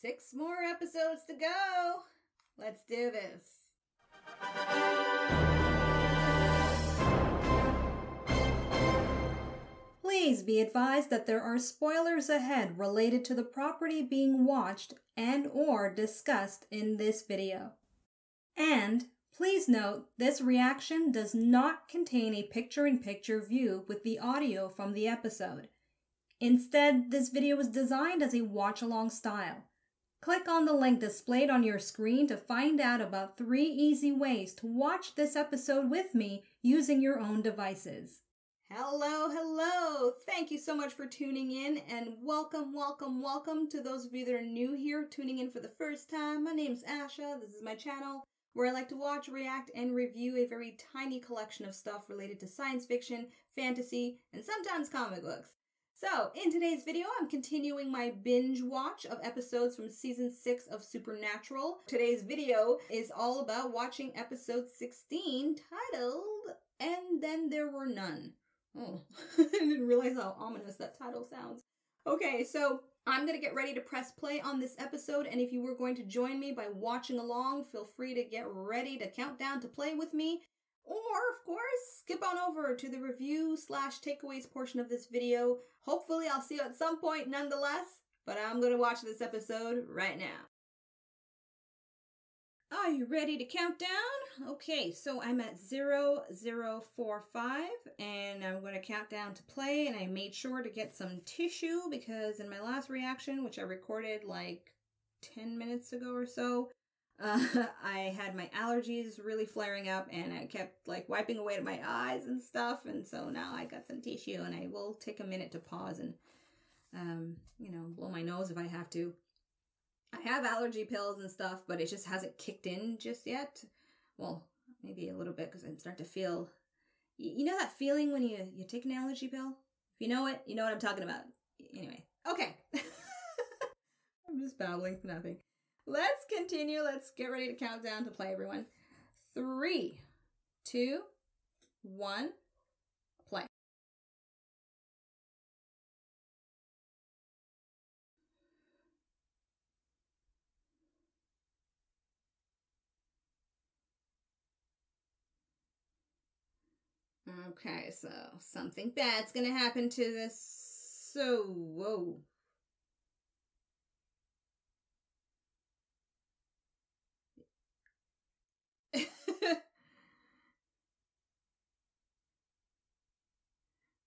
6 more episodes to go. Let's do this. Please be advised that there are spoilers ahead related to the property being watched and or discussed in this video. And please note, this reaction does not contain a picture-in-picture view with the audio from the episode. Instead, this video is designed as a watch-along style. Click on the link displayed on your screen to find out about 3 easy ways to watch this episode with me using your own devices. Hello! Thank you so much for tuning in, and welcome to those of you that are new here, tuning in for the first time. My name's Asha. This is my channel, where I like to watch, react, and review a very tiny collection of stuff related to science fiction, fantasy, and sometimes comic books. So, in today's video, I'm continuing my binge watch of episodes from Season 6 of Supernatural. Today's video is all about watching episode 16, titled, And Then There Were None. Oh, I didn't realize how ominous that title sounds. Okay, so I'm going to get ready to press play on this episode, and if you were going to join me by watching along, feel free to get ready to count down to play with me. Or, of course, skip on over to the review/takeaways portion of this video. Hopefully I'll see you at some point nonetheless, but I'm going to watch this episode right now. Are you ready to count down? Okay, so I'm at 0045, and I'm going to count down to play, and I made sure to get some tissue because in my last reaction, which I recorded like 10 minutes ago or so, I had my allergies really flaring up, and I kept like wiping away at my eyes and stuff, and so now I got some tissue, and I will take a minute to pause and, blow my nose if I have to. I have allergy pills and stuff, but it just hasn't kicked in just yet. Well, maybe a little bit because I'm starting to feel, you know that feeling when you take an allergy pill? If you know it, you know what I'm talking about. Anyway, okay. I'm just babbling for nothing. Let's continue. Let's get ready to count down to play, everyone. 3, 2, 1, play. Okay, so something bad's gonna happen to this. So, whoa.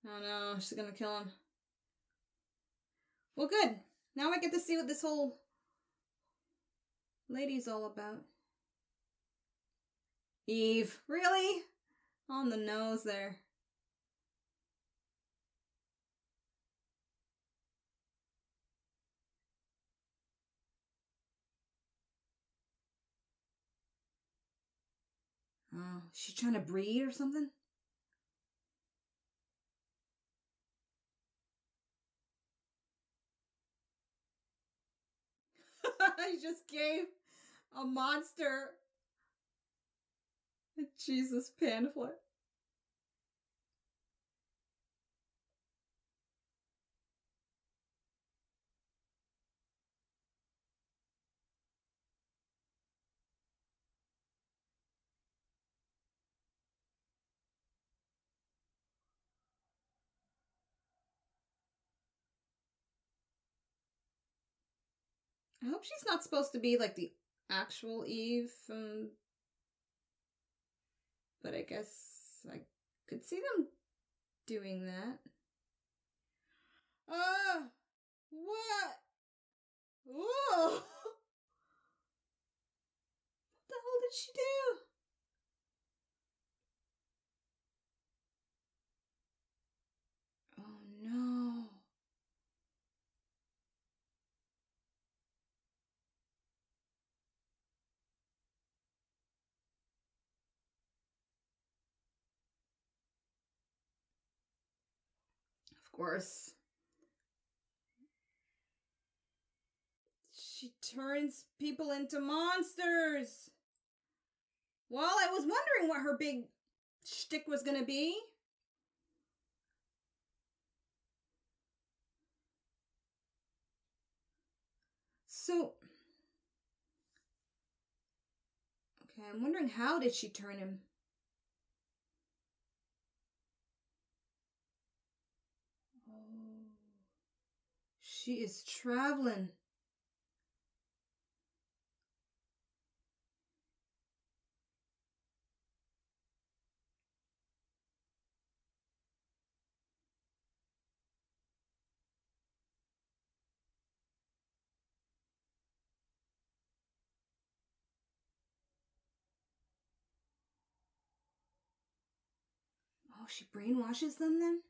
Oh no, she's gonna kill him. Well, good. Now I get to see what this whole lady's all about. Eve, really? On the nose there. Oh, is she trying to breed or something? I just gave a monster a Jesus pamphlet. I hope she's not supposed to be like the actual Eve, but I guess I could see them doing that. What? Whoa! What the hell did she do? Oh no. Of course. She turns people into monsters. Well, I was wondering what her big shtick was gonna be. So, Okay, I'm wondering how did she turn him? Oh, she is traveling. Oh, she brainwashes them then?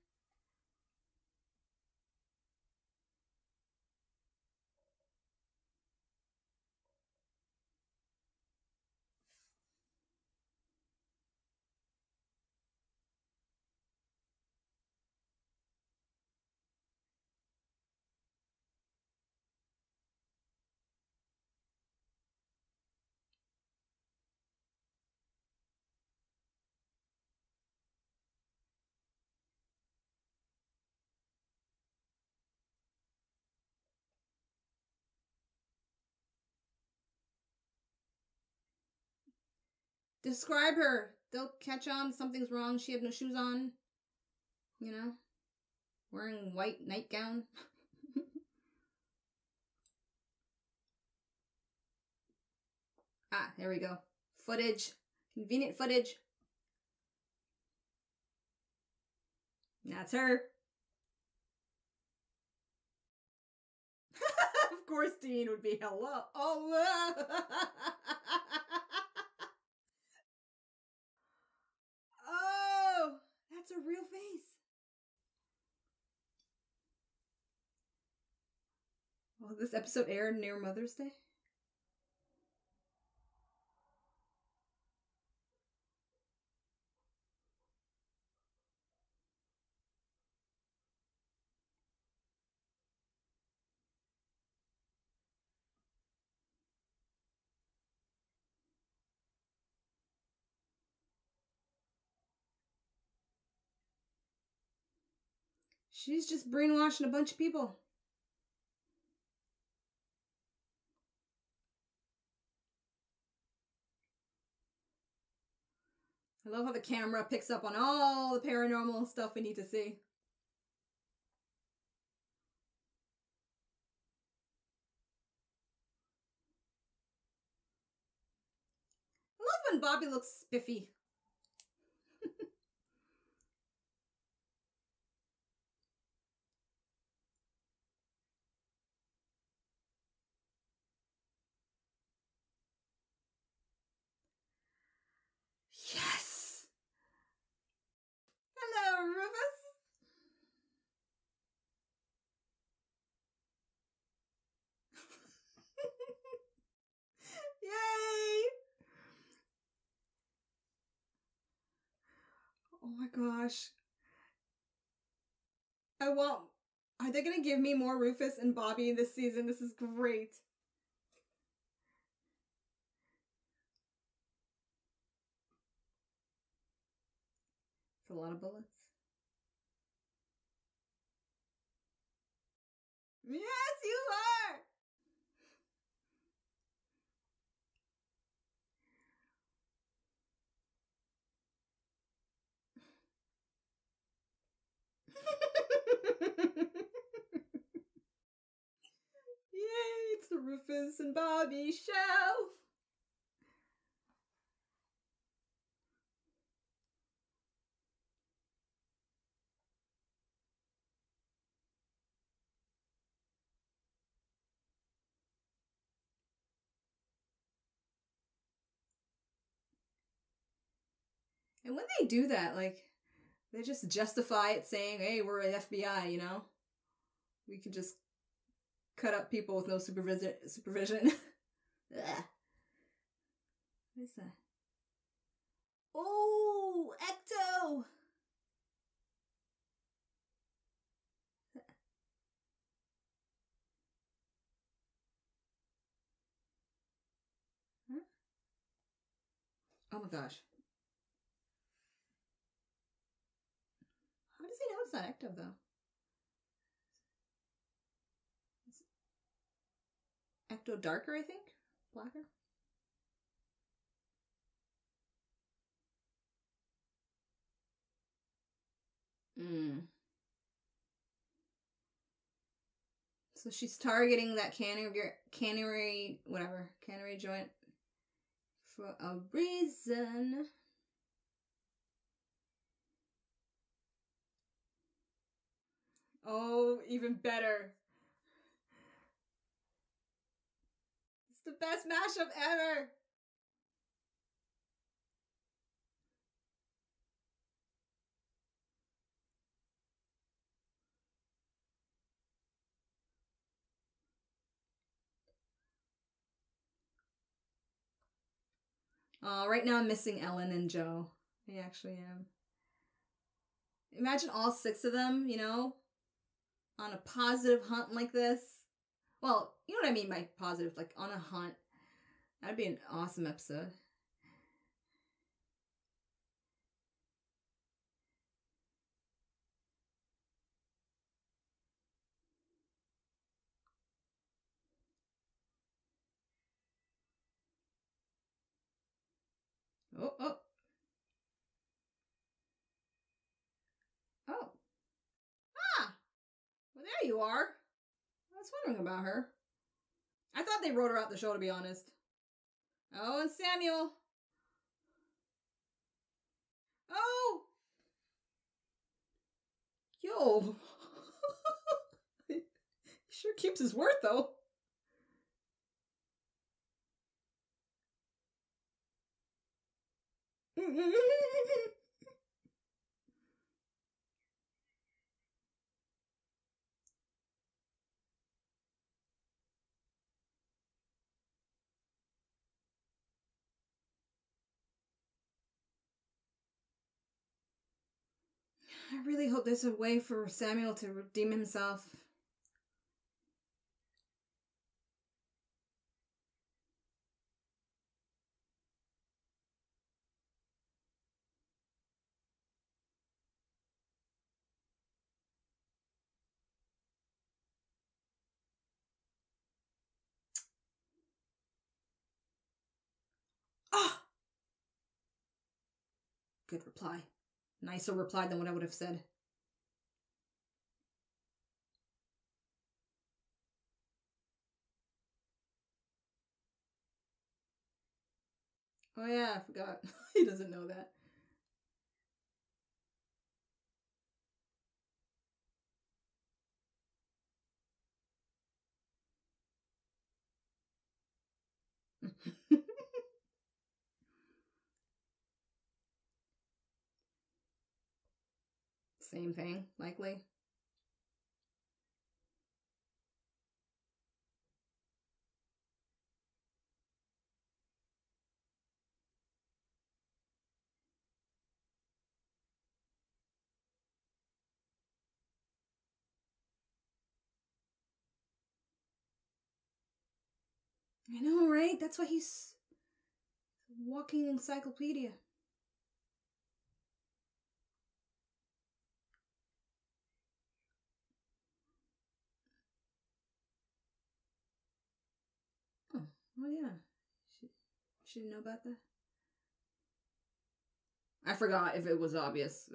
Describe her. They'll catch on something's wrong. She had no shoes on. You know? Wearing white nightgown. Ah, there we go. Footage. Convenient footage. That's her. Of course Dean would be hello. Oh, oh, that's a real face. Well, this episode aired near Mother's Day. She's just brainwashing a bunch of people. I love how the camera picks up on all the paranormal stuff we need to see. I love when Bobby looks spiffy. Yes! Hello, Rufus! Yay! Oh my gosh. Are they gonna give me more Rufus and Bobby this season? This is great. It's a lot of bullets. Yes, you are! Yay, it's the Rufus and Bobby show! And when they do that, like, they just justify it saying, hey, we're an FBI, you know? We can just cut up people with no supervision. What is that? Oh, Ecto! Huh? Oh my gosh. How does he know it's not Ecto, though? Ecto darker, I think? Blacker? Mm. So she's targeting that cannery joint for a reason. Oh, even better. It's the best mashup ever. Right now I'm missing Ellen and Joe. I actually am. Imagine all 6 of them, you know, on a positive hunt like this. Well, you know what I mean by positive, like on a hunt. That'd be an awesome episode. Oh, oh. Oh. Ah! Well, there you are. I was wondering about her. I thought they wrote her out the show, to be honest. Oh, and Samuel. Oh! Yo. He sure keeps his word, though. I really hope there's a way for Samuel to redeem himself. Ah! Good reply. Nicer reply than what I would have said. Oh yeah, I forgot. He doesn't know that. Same thing, likely. I know, right? That's why he's a walking encyclopedia. Oh yeah. She didn't know about that? I forgot if it was obvious.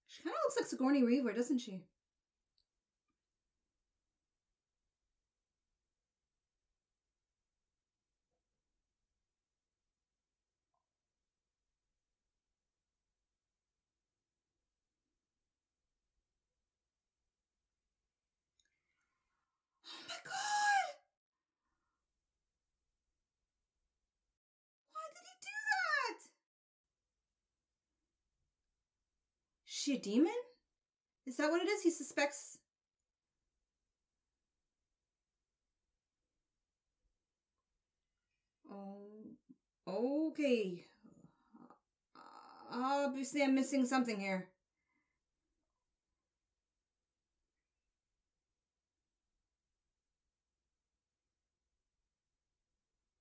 She kind of looks like Sigourney Weaver, doesn't she? Oh my god! Why did he do that? Is she a demon? Is that what it is? He suspects. Oh, okay. Obviously, I'm missing something here.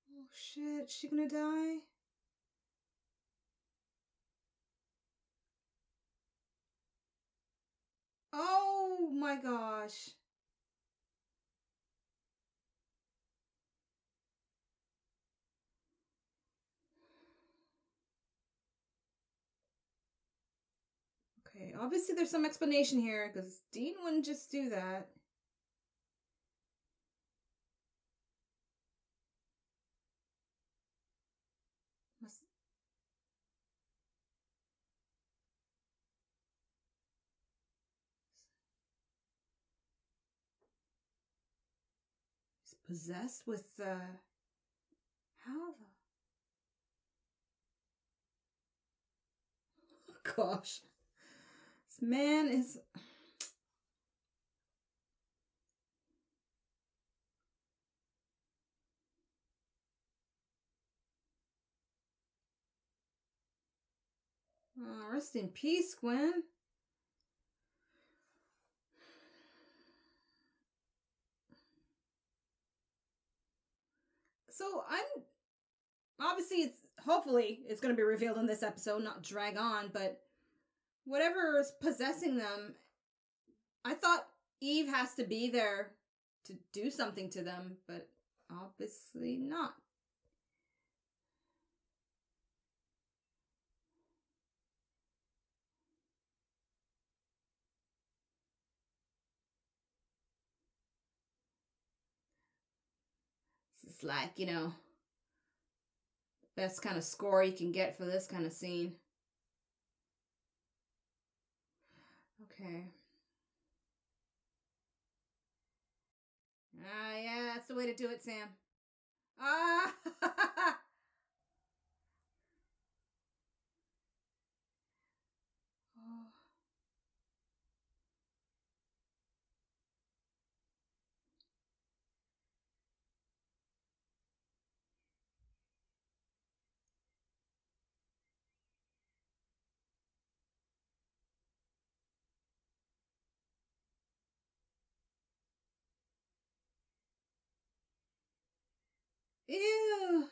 Oh shit, is she gonna die? Oh my gosh. Obviously, there's some explanation here, because Dean wouldn't just do that. He's possessed with, how the... Oh, gosh. This man is... Oh, rest in peace, Gwen. So obviously hopefully it's going to be revealed in this episode, not drag on, but whatever is possessing them, I thought Eve has to be there to do something to them, but obviously not. It's like, best kind of score you can get for this kind of scene. Okay. Yeah, that's the way to do it, Sam. Ah! Oh. Ew.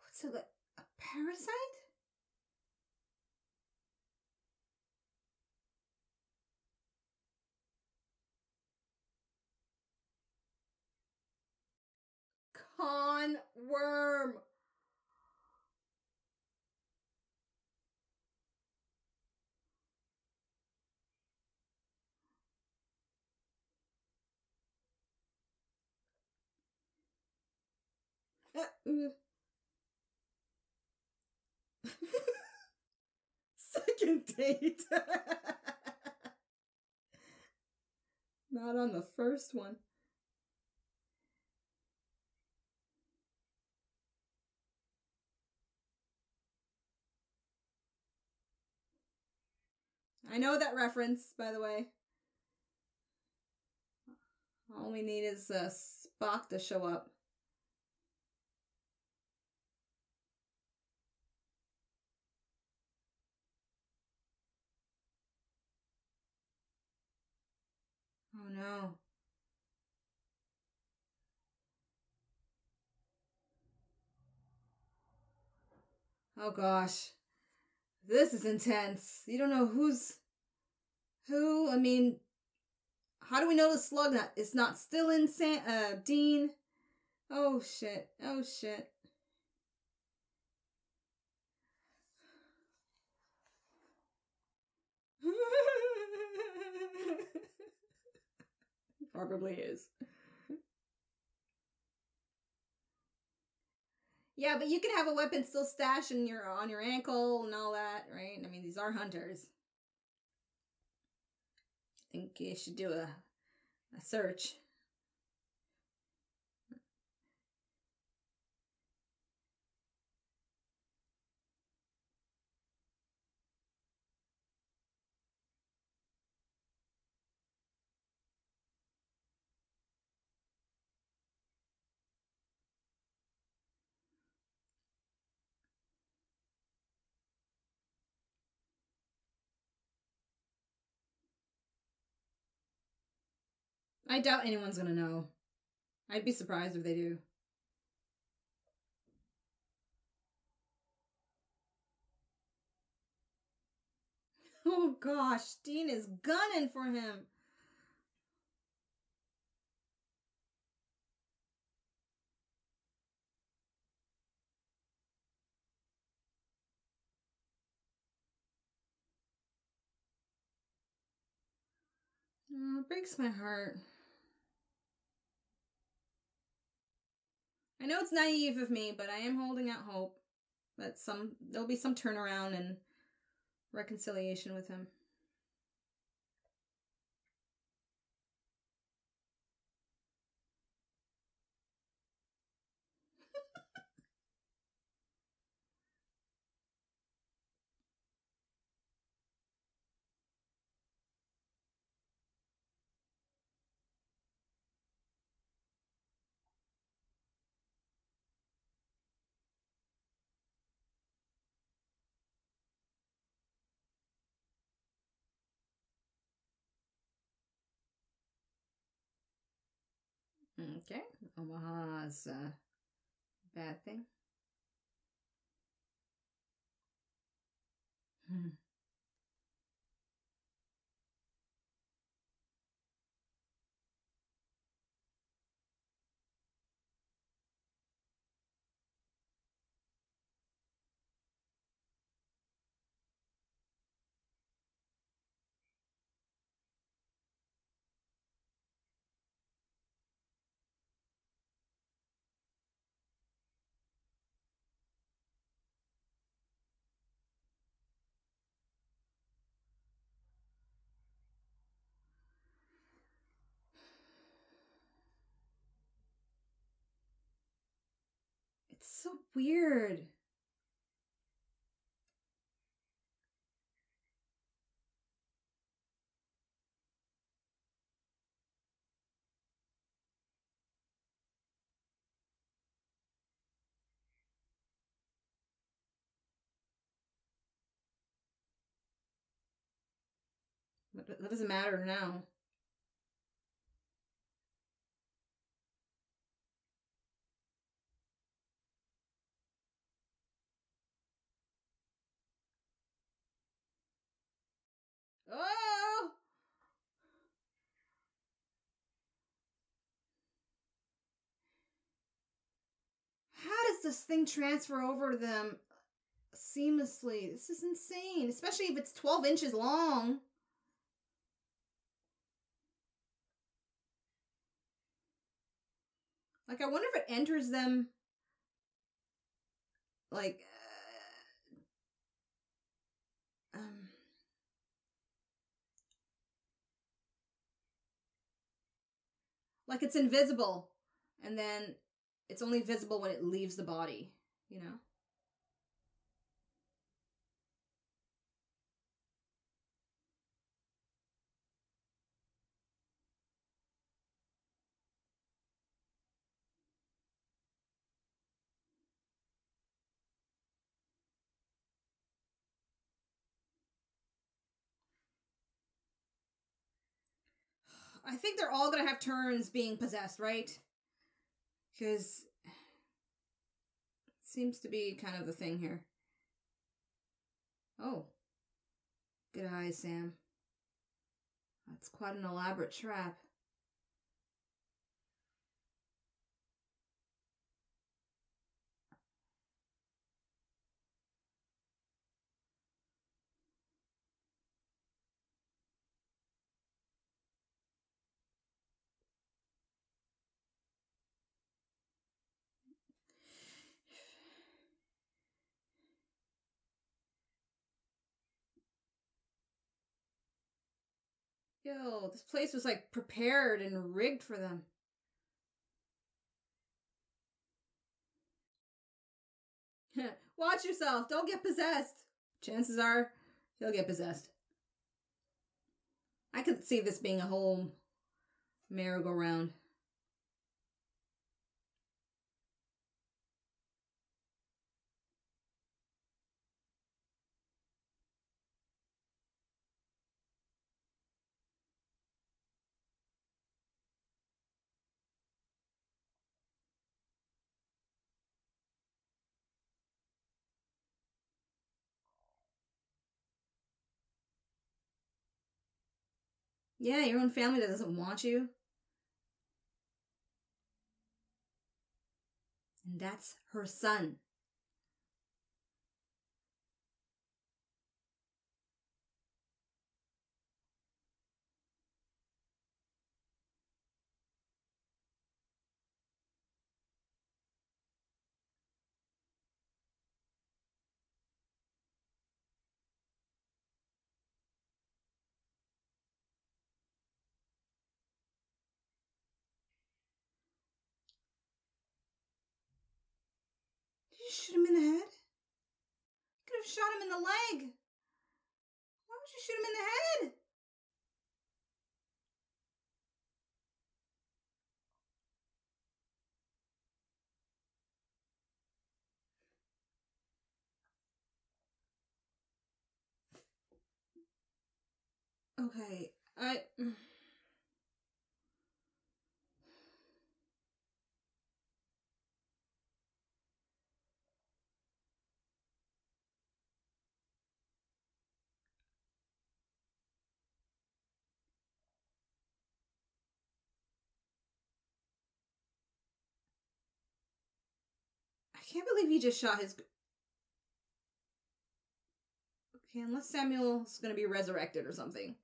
What's it like? A parasite? Con worm. Second date. Not on the first one. I know that reference, by the way. All we need is Spock to show up. Oh no. Oh gosh. This is intense. You don't know who's who. I mean, how do we know the slug is not still in Dean? Oh shit. Oh shit. Probably is. Yeah, but you can have a weapon still stashed on your ankle and all that, right? I mean, these are hunters. I think you should do a search. I doubt anyone's gonna know. I'd be surprised if they do. Oh gosh, Dean is gunning for him. Oh, it breaks my heart. I know it's naive of me, but I am holding out hope that there'll be some turnaround and reconciliation with him. Okay, Omaha's a bad thing. It's so weird. But that doesn't matter now. Oh! How does this thing transfer over to them seamlessly? This is insane, especially if it's 12 inches long. Like, I wonder if it enters them, like, like it's invisible, and then it's only visible when it leaves the body, you know? I think they're all gonna have turns being possessed, right? Because it seems to be kind of the thing here. Oh. Good eyes, Sam. That's quite an elaborate trap. Yo, this place was like prepared and rigged for them. Watch yourself. Don't get possessed. Chances are he'll get possessed. I could see this being a whole merry-go-round. Yeah, your own family that doesn't want you. And that's her son. you shoot him in the head? You could have shot him in the leg. Why would you shoot him in the head? Okay, I can't believe he just shot his... Okay, unless Samuel's gonna be resurrected or something.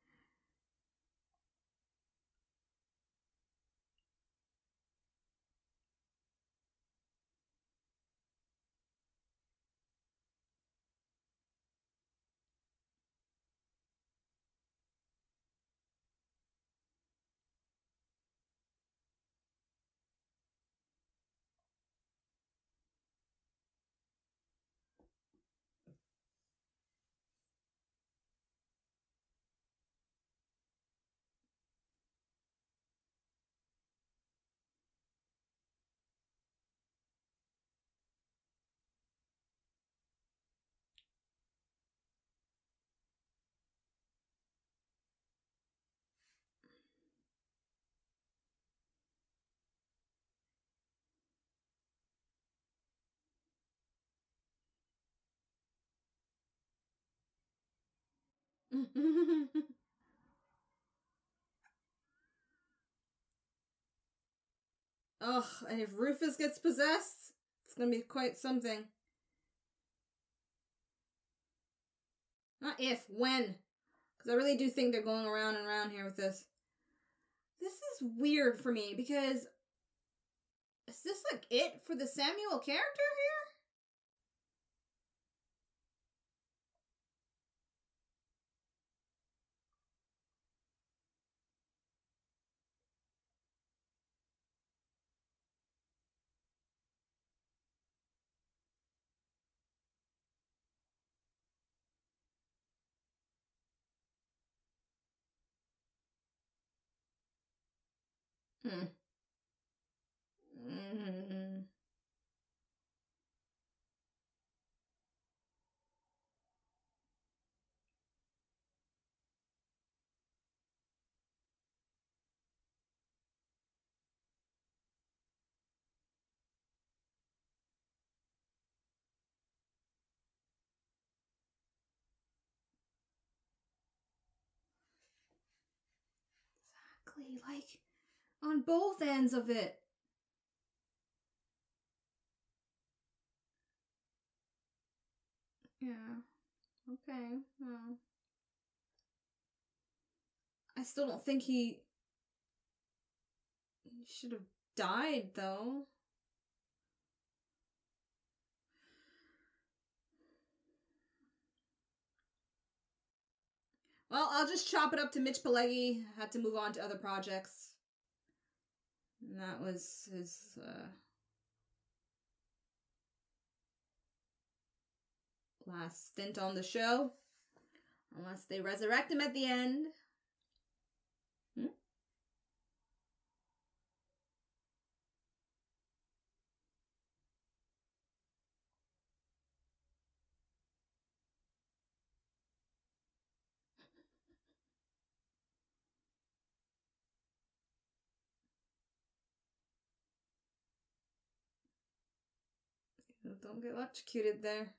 Ugh, and if Rufus gets possessed, it's gonna be quite something. Not if, when. Because I really do think they're going around and around here with this. This is weird for me, because... Is this like it for the Samuel character here? Exactly, like, on both ends of it. Yeah. Okay. Well, I still don't think he should have died, though. Well, I'll just chop it up to Mitch Pileggi. Had to move on to other projects. And that was his, last stint on the show. Unless they resurrect him at the end. Don't get electrocuted there.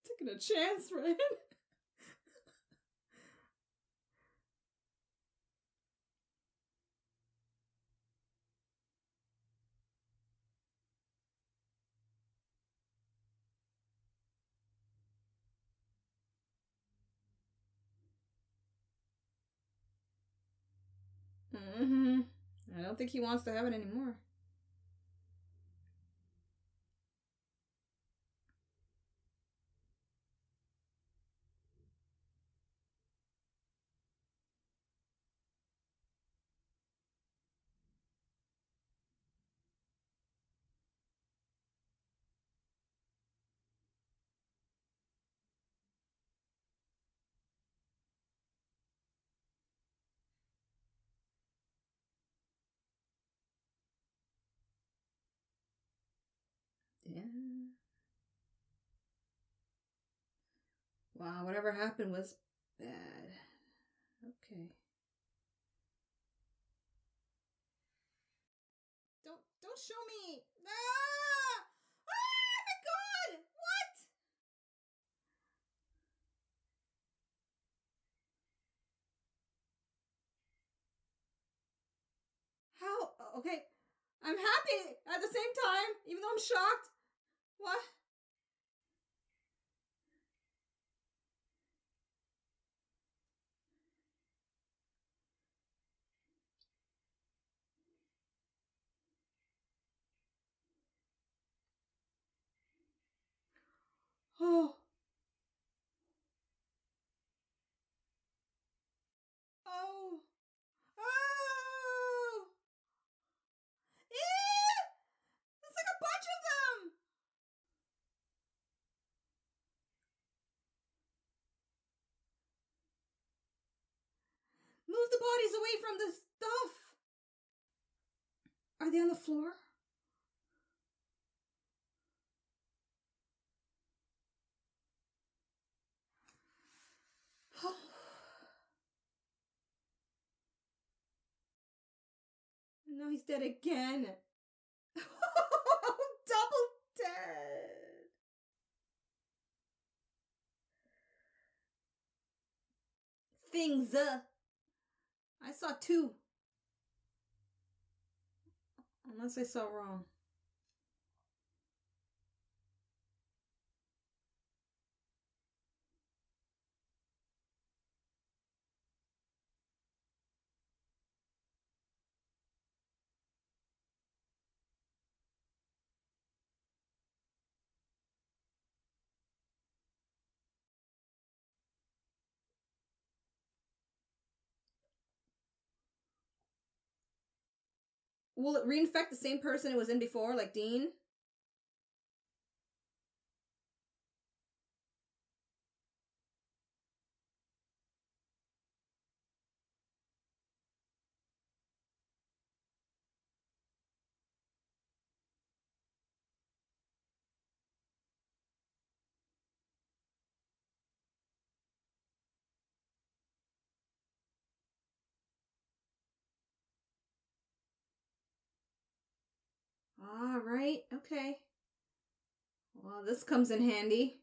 Taking a chance, right? I don't think he wants to have it anymore. Yeah. Wow, whatever happened was bad. Okay. Don't show me. Ah! Oh my God! What? How? Okay. I'm happy at the same time, even though I'm shocked. What? Oh. Oh. Oh. Ew! It's like a bunch of them. Move the bodies away from the stuff. Are they on the floor? Oh. No, he's dead again. Double dead. Things. I saw two. Unless I saw wrong. Will it reinfect the same person it was in before, like Dean? All right, okay. Well, this comes in handy.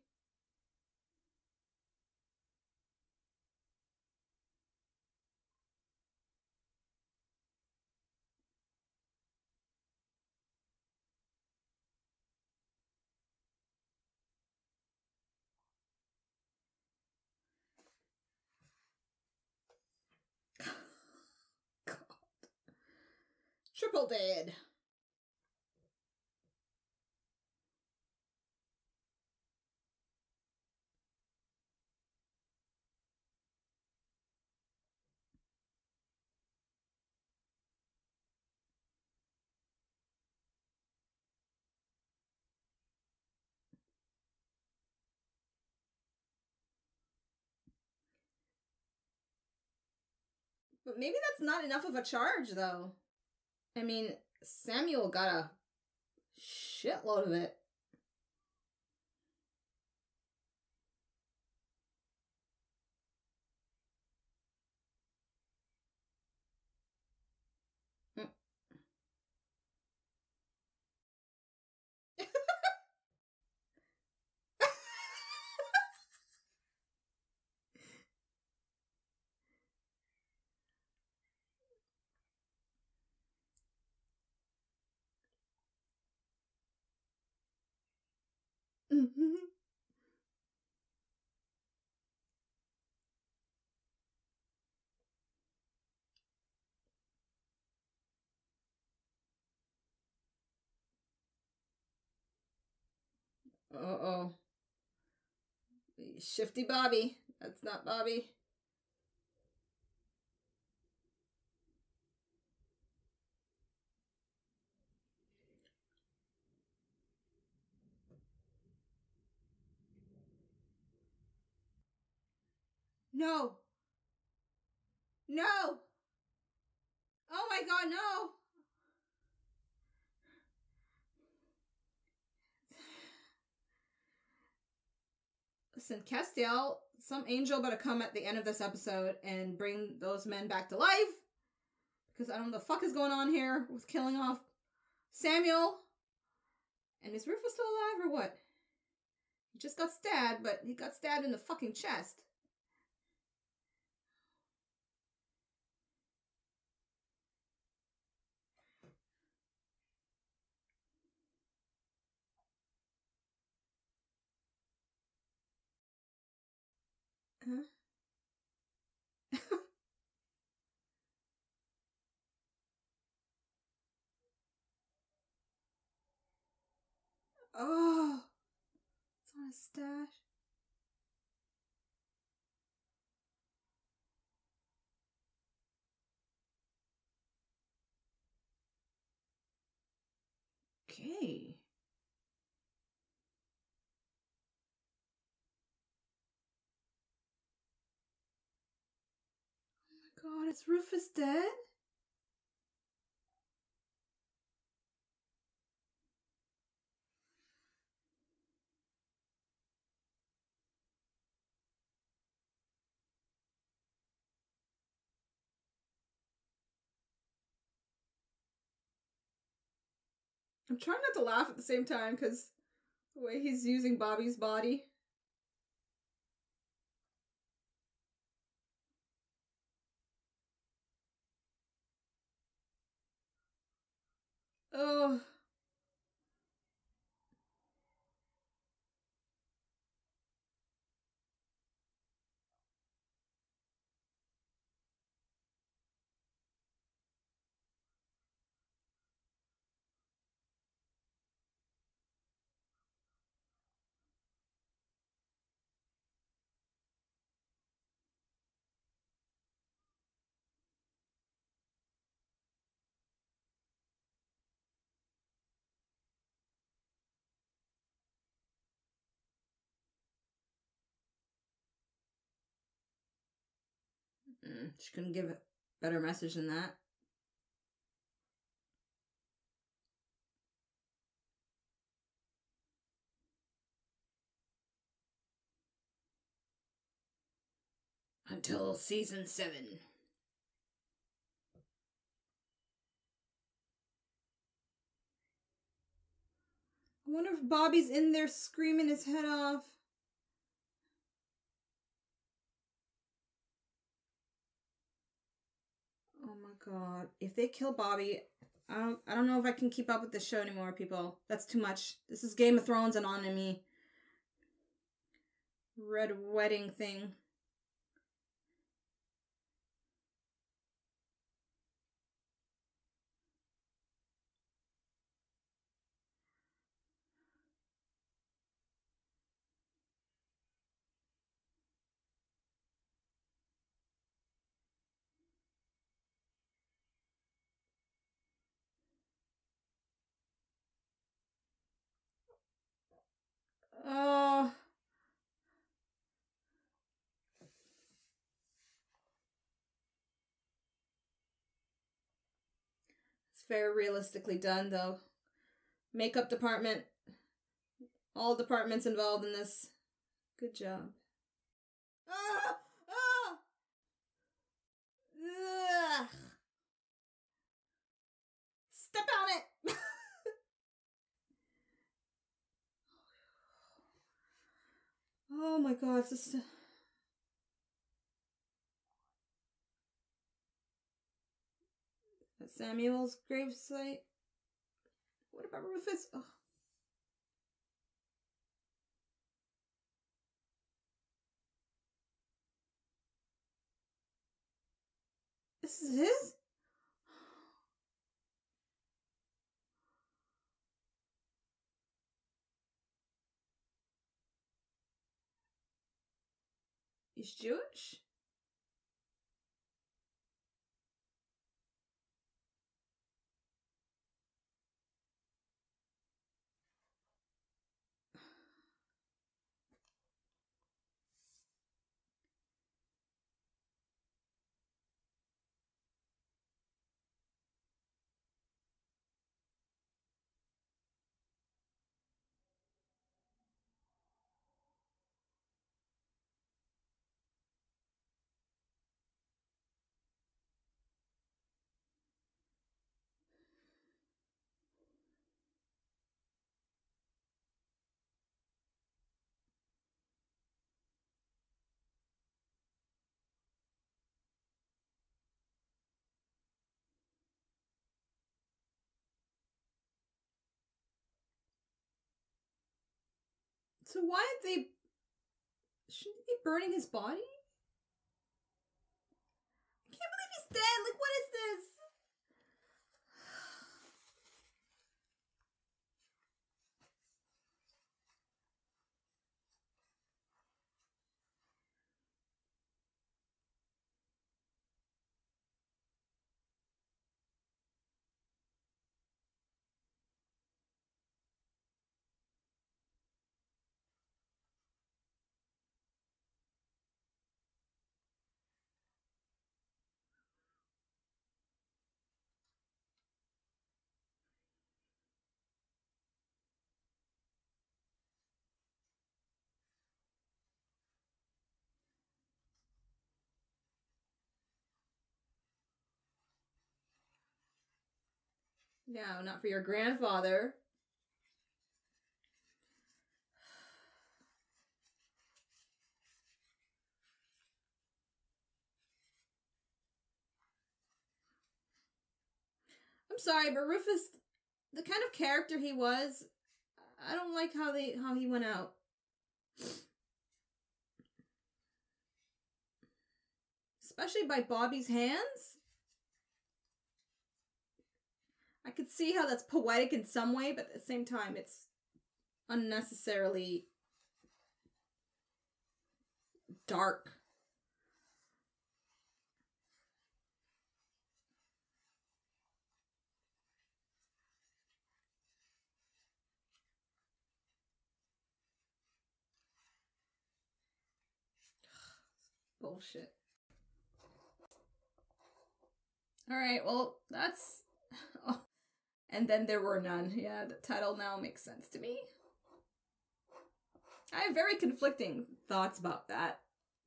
God. Triple dead. But maybe that's not enough of a charge, though. I mean, Samuel got a shitload of it. Uh-oh. Shifty Bobby. That's not Bobby. No. No. Oh my God, no. Listen, Castiel, some angel better come at the end of this episode and bring those men back to life. Because I don't know what the fuck is going on here with killing off Samuel. And is Rufus still alive or what? He just got stabbed, but he got stabbed in the fucking chest. Huh? Oh, it's on a stash. Okay. Oh my god, is Rufus dead? I'm trying not to laugh at the same time because the way he's using Bobby's body. Oh. She couldn't give a better message than that. Until season 7. I wonder if Bobby's in there screaming his head off. Oh my god. If they kill Bobby, I don't know if I can keep up with this show anymore, people. That's too much. This is Game of Thrones and on me. Red wedding thing. Oh. It's very realistically done, though. Makeup department. All departments involved in this. Good job. Ah! Ah! Ugh. Step on it! Oh my god, this is... Samuel's gravesite. What about Rufus? Oh. This is his? He's Jewish? So why aren't they... Shouldn't they be burning his body? I can't believe he's dead. Like, what is this? No, not for your grandfather. I'm sorry, but Rufus, the kind of character he was, I don't like how he went out. Especially by Bobby's hands. I could see how that's poetic in some way, but at the same time, it's unnecessarily dark. Bullshit. Alright, well, that's... Oh. And then there were none. Yeah, the title now makes sense to me. I have very conflicting thoughts about that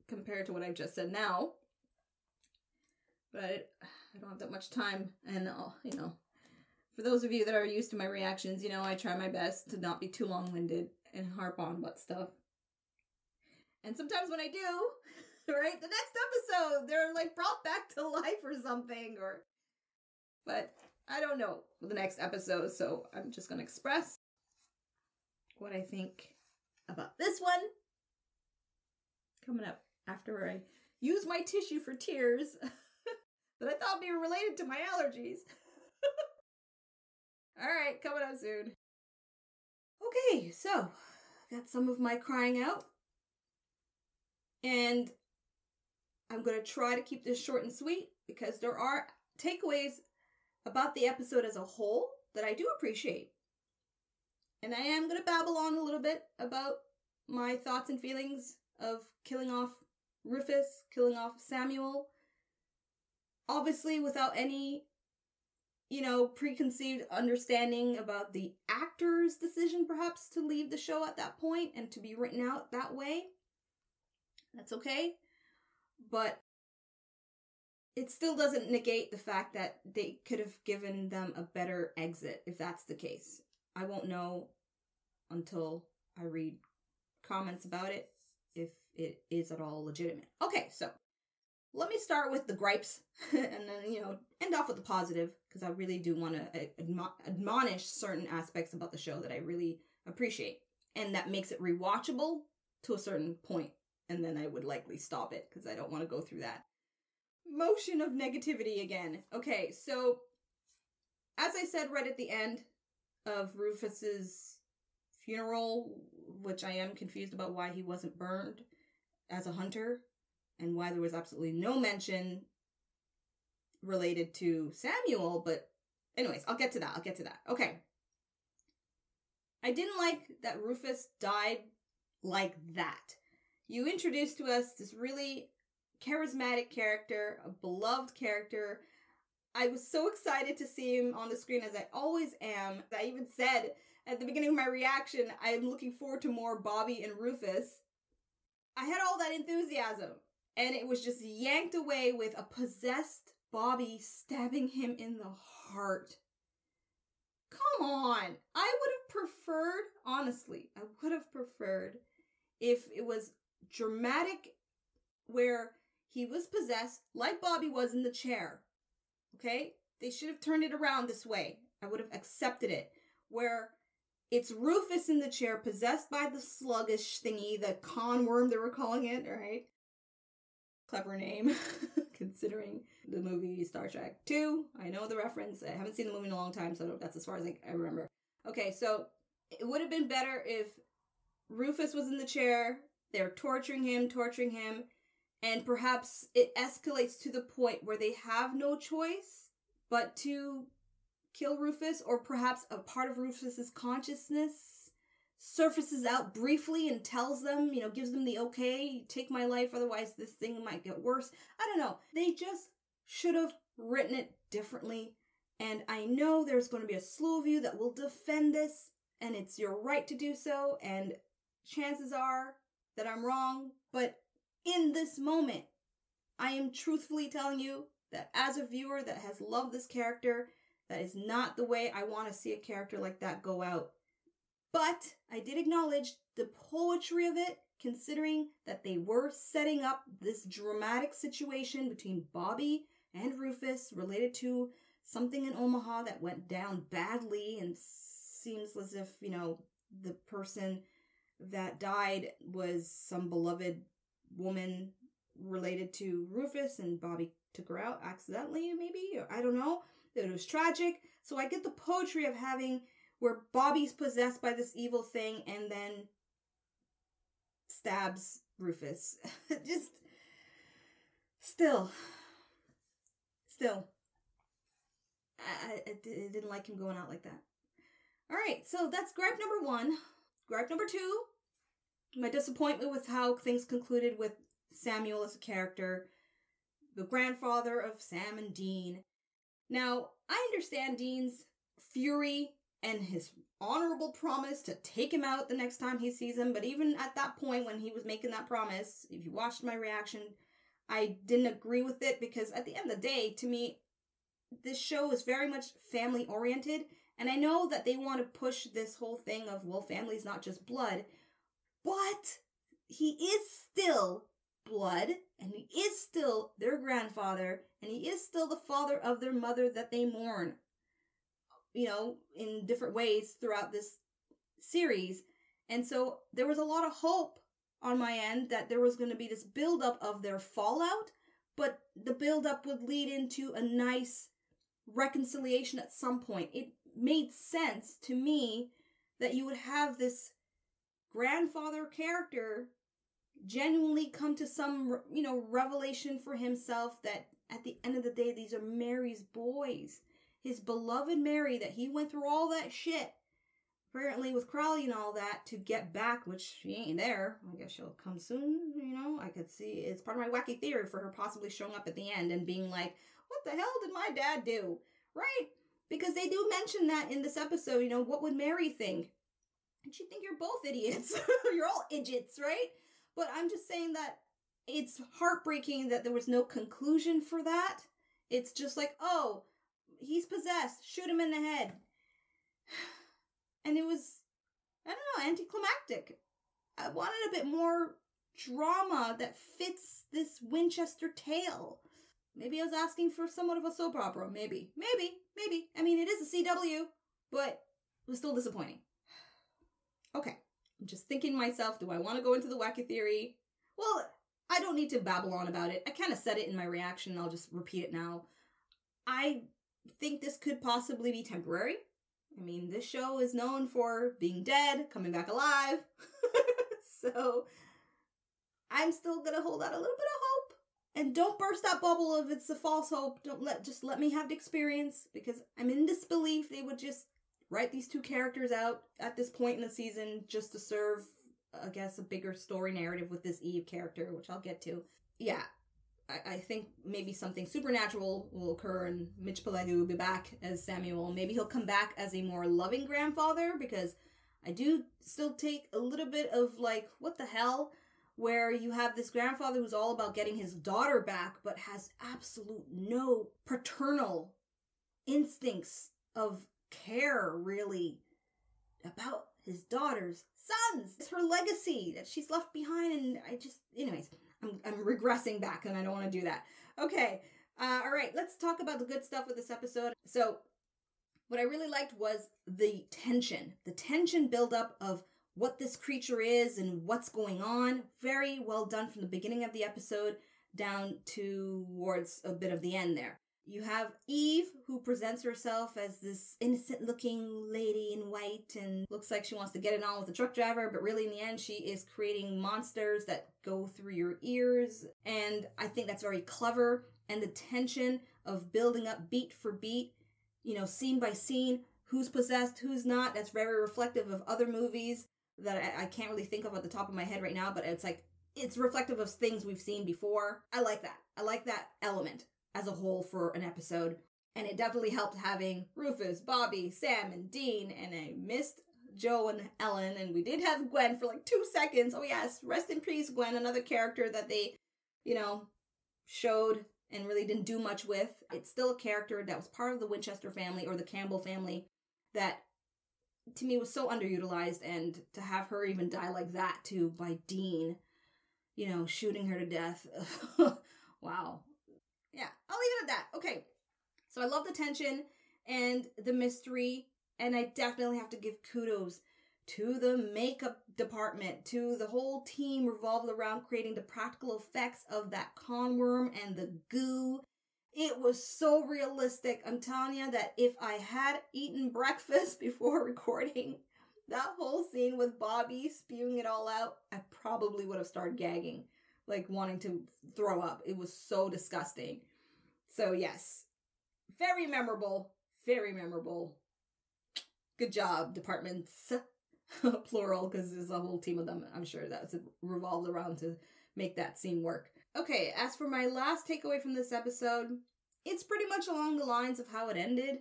compared to what I've just said now. But I don't have that much time. And, you know, for those of you that are used to my reactions, you know, I try my best to not be too long-winded and harp on about stuff. And sometimes when I do, right, the next episode, they're like brought back to life or something. But I don't know the next episode, so I'm just going to express what I think about this one. Coming up after I use my tissue for tears that I thought would be related to my allergies. Alright, coming up soon. Okay, so got some of my crying out. And I'm going to try to keep this short and sweet because there are takeaways about the episode as a whole that I do appreciate. And I am going to babble on a little bit about my thoughts and feelings of killing off Rufus, killing off Samuel. Obviously without any, you know, preconceived understanding about the actor's decision perhaps to leave the show at that point and to be written out that way. That's okay. But it still doesn't negate the fact that they could have given them a better exit if that's the case. I won't know until I read comments about it if it is at all legitimate. Okay, so let me start with the gripes and then, you know, end off with the positive because I really do want to admonish certain aspects about the show that I really appreciate and that makes it rewatchable to a certain point. And then I would likely stop it because I don't want to go through that motion of negativity again. Okay, so as I said right at the end of Rufus's funeral, which I am confused about why he wasn't burned as a hunter and why there was absolutely no mention related to Samuel, but anyways, I'll get to that. Okay. I didn't like that Rufus died like that. You introduced to us this really charismatic character, a beloved character. I was so excited to see him on the screen, as I always am. I even said at the beginning of my reaction, I'm looking forward to more Bobby and Rufus. I had all that enthusiasm, and it was just yanked away with a possessed Bobby stabbing him in the heart. Come on! I would have preferred, honestly, I would have preferred if it was dramatic where he was possessed like Bobby was in the chair. Okay? They should have turned it around this way. I would have accepted it. Where It's Rufus in the chair, possessed by the sluggish thingy, the con worm they were calling it, right? Clever name, considering the movie Star Trek 2. I know the reference. I haven't seen the movie in a long time, so that's as far as I remember. Okay, so it would have been better if Rufus was in the chair, they're torturing him, and perhaps it escalates to the point where they have no choice but to kill Rufus, or perhaps a part of Rufus's consciousness surfaces out briefly and tells them, gives them the okay, take my life, otherwise this thing might get worse. I don't know. They just should have written it differently. And I know there's going to be a slew of you that will defend this, and it's your right to do so, and chances are that I'm wrong. But in this moment, I am truthfully telling you that as a viewer that has loved this character, that is not the way I want to see a character like that go out. But I did acknowledge the poetry of it, considering that they were setting up this dramatic situation between Bobby and Rufus related to something in Omaha that went down badly, and seems as if, the person that died was some beloved woman related to Rufus, and Bobby took her out accidentally, maybe, or I don't know. It was tragic. So I get the poetry of having where Bobby's possessed by this evil thing and then stabs Rufus. Just, still. I didn't like him going out like that. All right, so that's gripe number 1. Gripe number 2, my disappointment with how things concluded with Samuel as a character, the grandfather of Sam and Dean. Now, I understand Dean's fury and his honorable promise to take him out the next time he sees him, but even at that point when he was making that promise, if you watched my reaction, I didn't agree with it, because at the end of the day, to me, this show is very much family-oriented, and I know that they want to push this whole thing of, well, family's not just blood, but he is still blood, and he is still their grandfather, and he is still the father of their mother that they mourn, in different ways throughout this series. And so there was a lot of hope on my end that there was going to be this buildup of their fallout, but the buildup would lead into a nice reconciliation at some point. It made sense to me that you would have this grandfather character genuinely come to some, revelation for himself that at the end of the day, these are Mary's boys. His beloved Mary, that he went through all that shit, apparently with Crowley and all that, to get back, which she ain't there. I guess she'll come soon, I could see, it's part of my wacky theory for her possibly showing up at the end and being like, what the hell did my dad do? Right? Because they do mention that in this episode, what would Mary think? And she'd think you're both idiots. You're all idiots, right? But I'm just saying that it's heartbreaking that there was no conclusion for that. It's just like, oh, he's possessed. Shoot him in the head. And it was, I don't know, anticlimactic. I wanted a bit more drama that fits this Winchester tale. Maybe I was asking for somewhat of a soap opera. Maybe. I mean, it is a CW, but it was still disappointing. Okay. I'm just thinking to myself, do I want to go into the wacky theory? Well, I don't need to babble on about it. I kind of said it in my reaction. I'll just repeat it now. I think this could possibly be temporary. I mean, this show is known for being dead, coming back alive. So I'm still going to hold out a little bit of hope. And don't burst that bubble if it's a false hope. Just let me have the experience, because I'm in disbelief they would just write these two characters out at this point in the season just to serve, I guess, a bigger story narrative with this Eve character, which I'll get to. Yeah, I think maybe something supernatural will occur and Mitch Pileggi will be back as Samuel. Maybe he'll come back as a more loving grandfather, because I do still take a little bit of like, what the hell? Where you have this grandfather who's all about getting his daughter back, but has absolute no paternal instincts of care, really, about his daughter's sons. It's her legacy that she's left behind, and anyways, I'm regressing back, and I don't want to do that. Okay, all right, let's talk about the good stuff with this episode. So, What I really liked was the tension buildup of what this creature is and what's going on. Very well done from the beginning of the episode down towards a bit of the end there. You have Eve, who presents herself as this innocent-looking lady in white and looks like she wants to get it on with the truck driver, but really in the end she is creating monsters that go through your ears, and I think that's very clever, and the tension of building up beat for beat, scene by scene, who's possessed, who's not, that's very reflective of other movies that I can't really think of at the top of my head right now, but it's reflective of things we've seen before. I like that. I like that element as a whole for an episode. And it definitely helped having Rufus, Bobby, Sam, and Dean. And I missed Joe and Ellen. And we did have Gwen for like 2 seconds. Oh yes, rest in peace, Gwen, another character that they, showed and really didn't do much with. It's still a character that was part of the Winchester family or the Campbell family that to me was so underutilized. And to have her even die like that too by Dean, shooting her to death. Wow. Yeah, I'll leave it at that. Okay, so I love the tension and the mystery, and I definitely have to give kudos to the makeup department, to the whole team revolved around creating the practical effects of that conworm and the goo. It was so realistic. I'm telling you that if I had eaten breakfast before recording that whole scene with Bobby spewing it all out, I probably would have started gagging, like wanting to throw up. It was so disgusting. So yes, very memorable, very memorable. Good job, departments, plural, because there's a whole team of them. I'm sure that's revolved around to make that scene work. Okay, as for my last takeaway from this episode, it's pretty much along the lines of how it ended.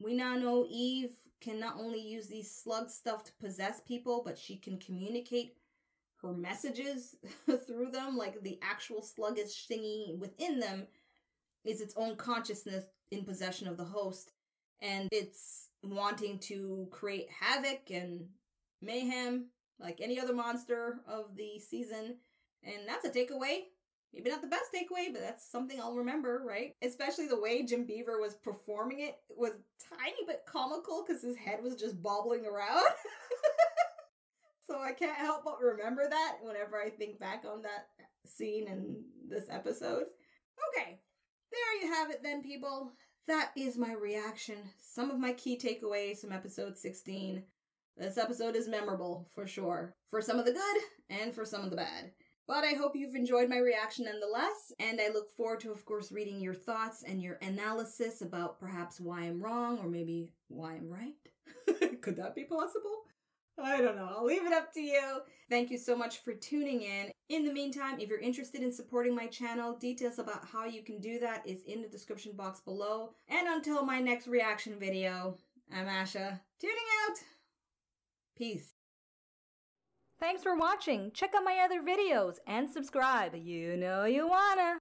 We now know Eve can not only use these slug stuff to possess people, but she can communicate her messages through them, like the actual sluggish thingy within them is its own consciousness in possession of the host, and it's wanting to create havoc and mayhem like any other monster of the season, and that's a takeaway. Maybe not the best takeaway, but that's something I'll remember, right? Especially the way Jim Beaver was performing it was tiny bit comical because his head was just bobbling around. So I can't help but remember that whenever I think back on that scene in this episode. Okay, there you have it then, people. That is my reaction. Some of my key takeaways from episode 16. This episode is memorable, for sure. For some of the good, and for some of the bad. But I hope you've enjoyed my reaction nonetheless, and I look forward to, of course, reading your thoughts and your analysis about perhaps why I'm wrong, or maybe why I'm right. Could that be possible? I don't know. I'll leave it up to you. Thank you so much for tuning in. In the meantime, if you're interested in supporting my channel, details about how you can do that is in the description box below. And until my next reaction video, I'm Asha, tuning out. Peace. Thanks for watching. Check out my other videos and subscribe. You know you wanna.